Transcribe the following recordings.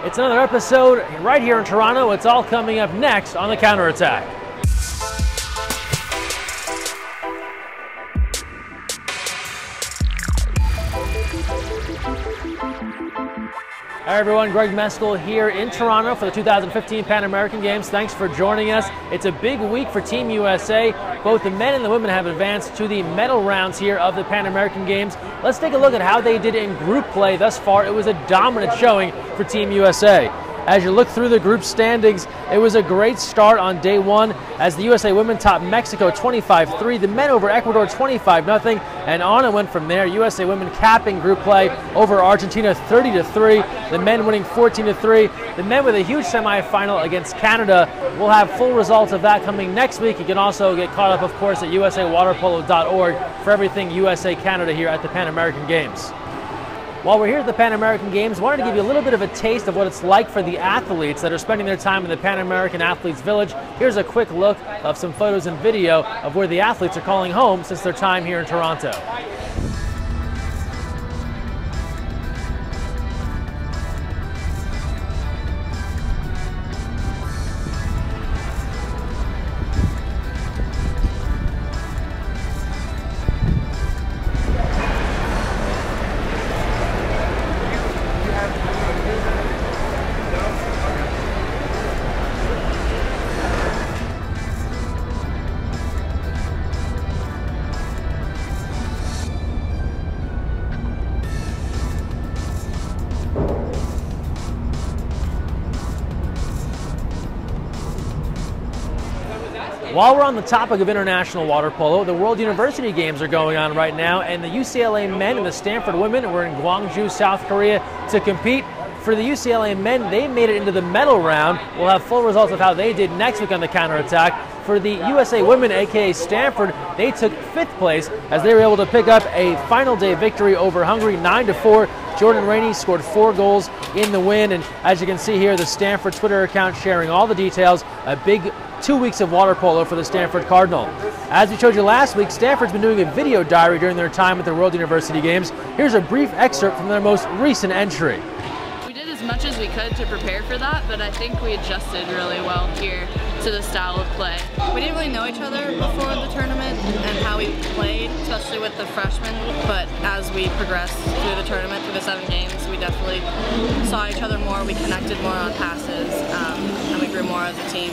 It's another episode right here in Toronto. It's all coming up next on The Counterattack. Hi everyone, Greg Mescall here in Toronto for the 2015 Pan American Games. Thanks for joining us. It's a big week for Team USA. Both the men and the women have advanced to the medal rounds here of the Pan American Games. Let's take a look at how they did in group play thus far. It was a dominant showing for Team USA. As you look through the group standings, it was a great start on day one as the USA women topped Mexico 25-3, the men over Ecuador 25-0, and on it went from there. USA women capping group play over Argentina 30-3, the men winning 14-3. The men with a huge semifinal against Canada. We'll have full results of that coming next week. You can also get caught up, of course, at usawaterpolo.org for everything USA-Canada here at the Pan American Games. While we're here at the Pan American Games, I wanted to give you a little bit of a taste of what it's like for the athletes that are spending their time in the Pan American Athletes Village. Here's a quick look of some photos and video of where the athletes are calling home since their time here in Toronto. While we're on the topic of international water polo, the World University Games are going on right now, and the UCLA men and the Stanford women were in Gwangju, South Korea to compete. For the UCLA men, they made it into the medal round. We'll have full results of how they did next week on the counterattack. For the USA women, aka Stanford, they took 5th place as they were able to pick up a final day victory over Hungary 9-4. Jordan Rainey scored 4 goals in the win, and as you can see here, the Stanford Twitter account sharing all the details. A big 2 weeks of water polo for the Stanford Cardinal. As we showed you last week, Stanford's been doing a video diary during their time at the World University Games. Here's a brief excerpt from their most recent entry. We did as much as we could to prepare for that, but I think we adjusted really well here to the style of play. We didn't really know each other before the tournament and how we played, especially with the freshmen, but as we progressed through the tournament, through the 7 games, we definitely saw each other more, we connected more on passes, and we grew more as a team.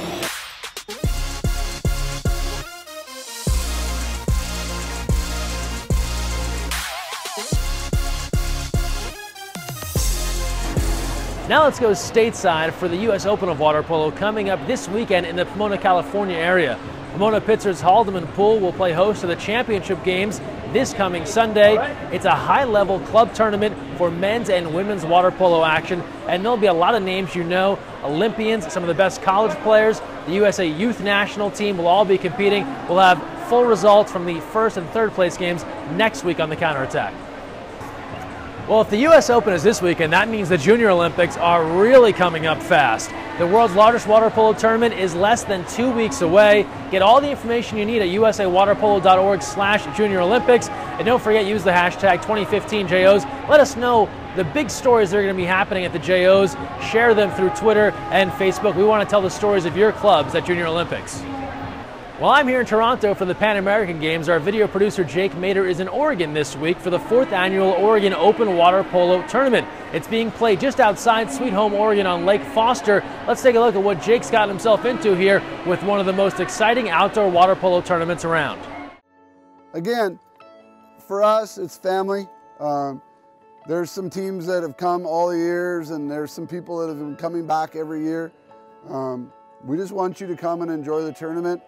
Now let's go stateside for the U.S. Open of Water Polo coming up this weekend in the Pomona, California area. Pomona Pitzer's Haldeman Pool will play host to the championship games this coming Sunday. It's a high-level club tournament for men's and women's water polo action, and there'll be a lot of names you know, Olympians, some of the best college players. The USA Youth National Team will all be competing. We'll have full results from the 1st and 3rd place games next week on the counterattack. Well, if the U.S. Open is this weekend, that means the Junior Olympics are really coming up fast. The world's largest water polo tournament is less than 2 weeks away. Get all the information you need at usawaterpolo.org/Junior Olympics. And don't forget, use the hashtag 2015JOs. Let us know the big stories that are going to be happening at the JOs. Share them through Twitter and Facebook. We want to tell the stories of your clubs at Junior Olympics. While I'm here in Toronto for the Pan American Games, our video producer Jake Mader is in Oregon this week for the 4th annual Oregon Open Water Polo Tournament. It's being played just outside Sweet Home, Oregon on Lake Foster. Let's take a look at what Jake's gotten himself into here with one of the most exciting outdoor water polo tournaments around. Again, for us, it's family. There's some teams that have come all the years, and there's some people that have been coming back every year. We just want you to come and enjoy the tournament.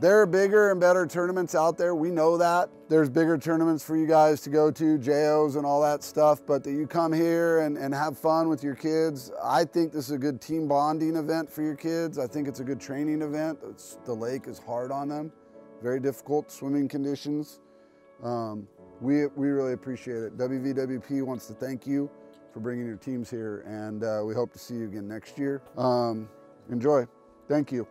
There are bigger and better tournaments out there. We know that. There's bigger tournaments for you guys to go to, JOs and all that stuff, but that you come here and have fun with your kids. I think this is a good team bonding event for your kids. I think it's a good training event. The lake is hard on them. Very difficult swimming conditions. We really appreciate it. WVWP wants to thank you for bringing your teams here, and we hope to see you again next year. Enjoy. Thank you.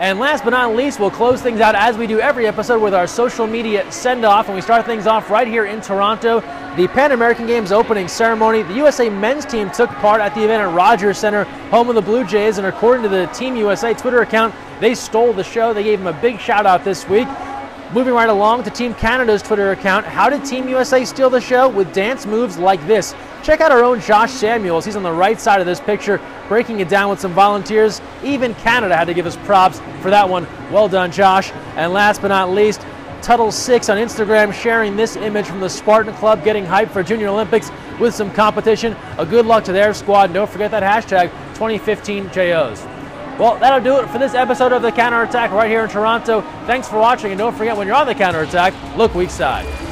And last but not least, we'll close things out as we do every episode with our social media send-off. And we start things off right here in Toronto. The Pan American Games opening ceremony. The USA men's team took part at the event at Rogers Center, home of the Blue Jays. And according to the Team USA Twitter account, they stole the show. They gave them a big shout out this week. Moving right along to Team Canada's Twitter account, how did Team USA steal the show? With dance moves like this. Check out our own Josh Samuels. He's on the right side of this picture, breaking it down with some volunteers. Even Canada had to give us props for that one. Well done, Josh. And last but not least, Tuttle6 on Instagram sharing this image from the Spartan Club getting hyped for Junior Olympics with some competition. A good luck to their squad. And don't forget that hashtag 2015JOs. Well, that'll do it for this episode of The Counterattack right here in Toronto. Thanks for watching, and don't forget, when you're on The Counterattack, look weak side.